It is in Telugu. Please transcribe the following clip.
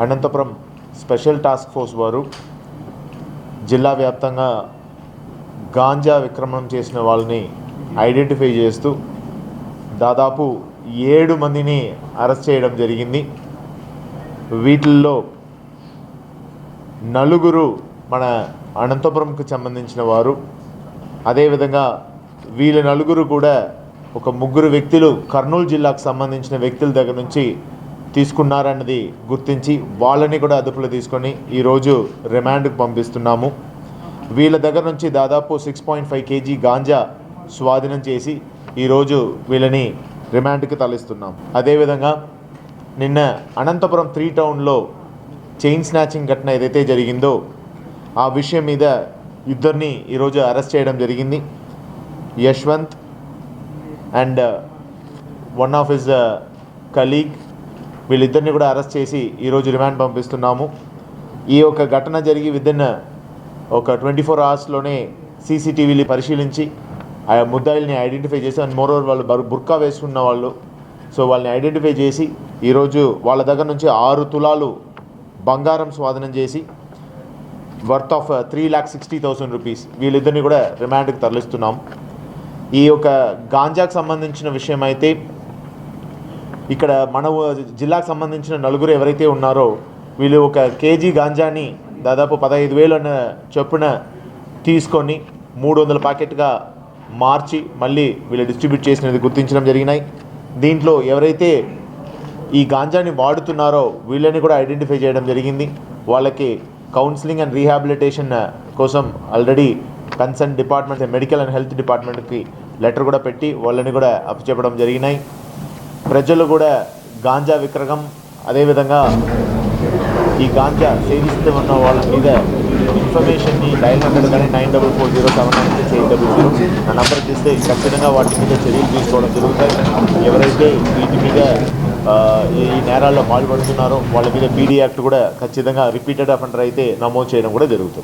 అనంతపురం స్పెషల్ టాస్క్ ఫోర్స్ వారు జిల్లా వ్యాప్తంగా గాంజా విక్రమణం చేసిన వాళ్ళని ఐడెంటిఫై చేస్తూ దాదాపు 7 మందిని అరెస్ట్ చేయడం జరిగింది. వీటిల్లో 4 మన అనంతపురంకు సంబంధించిన వారు. అదేవిధంగా వీళ్ళ 4 కూడా ఒక 3 వ్యక్తులు కర్నూలు జిల్లాకు సంబంధించిన వ్యక్తుల దగ్గర నుంచి తీసుకున్నారన్నది గుర్తించి వాళ్ళని కూడా అదుపులో తీసుకొని ఈరోజు రిమాండ్కి పంపిస్తున్నాము. వీళ్ళ దగ్గర నుంచి దాదాపు 6.5 kg గాంజా స్వాధీనం చేసి ఈరోజు వీళ్ళని రిమాండ్కి తరలిస్తున్నాం. అదేవిధంగా నిన్న అనంతపురం 3 టౌన్లో చైన్ స్నాచింగ్ ఘటన ఏదైతే జరిగిందో ఆ విషయం మీద ఇద్దరిని ఈరోజు అరెస్ట్ చేయడం జరిగింది. Yashwant and one of his colleague, వీళ్ళిద్దరిని కూడా అరెస్ట్ చేసి ఈరోజు రిమాండ్ పంపిస్తున్నాము. ఈ యొక్క ఘటన జరిగి విదిన్ ఒక 24 అవర్స్లోనే సీసీటీవీని పరిశీలించి ఆ ముద్దాయిల్ని ఐడెంటిఫై చేసి అండ్ మోరోవర్ వాళ్ళు బుర్కా వేసుకున్న వాళ్ళు, సో వాళ్ళని ఐడెంటిఫై చేసి ఈరోజు వాళ్ళ దగ్గర నుంచి 6 తులాలు బంగారం స్వాధీనం చేసి వర్త్ ఆఫ్ 3,60,000 రూపీస్ వీళ్ళిద్దరిని కూడా రిమాండ్కి తరలిస్తున్నాం. ఈ యొక్క గాంజాకు సంబంధించిన విషయం అయితే ఇక్కడ మన జిల్లాకు సంబంధించిన 4 ఎవరైతే ఉన్నారో వీళ్ళు 1 kg గాంజాని దాదాపు 15,000 చొప్పున తీసుకొని 300 ప్యాకెట్గా మార్చి మళ్ళీ వీళ్ళు డిస్ట్రిబ్యూట్ చేసినది గుర్తించడం జరిగినాయి. దీంట్లో ఎవరైతే ఈ గాంజాని వాడుతున్నారో వీళ్ళని కూడా ఐడెంటిఫై చేయడం జరిగింది. వాళ్ళకి కౌన్సిలింగ్ అండ్ రీహాబిలిటేషన్ కోసం already concern department medical and health డిపార్ట్మెంట్కి లెటర్ కూడా పెట్టి వాళ్ళని కూడా అప్పచెప్పడం జరిగినాయి. ప్రజలు కూడా గాంజా విక్రయం అదేవిధంగా ఈ గాంజా సేవిస్తూ ఉన్న వాళ్ళ మీద ఇన్ఫర్మేషన్ని డయల్ 100 కానీ 9440799800 ఆ నంబర్కి ఇస్తే ఖచ్చితంగా వాటి మీద చర్యలు తీసుకోవడం జరుగుతాయి. ఎవరైతే వీటి మీద ఈ నేరాల్లో పాల్పడుతున్నారో వాళ్ళ మీద పీడీ యాక్ట్ కూడా ఖచ్చితంగా రిపీటెడ్ అఫెండర్ అయితే నమోదు చేయడం కూడా జరుగుతుంది.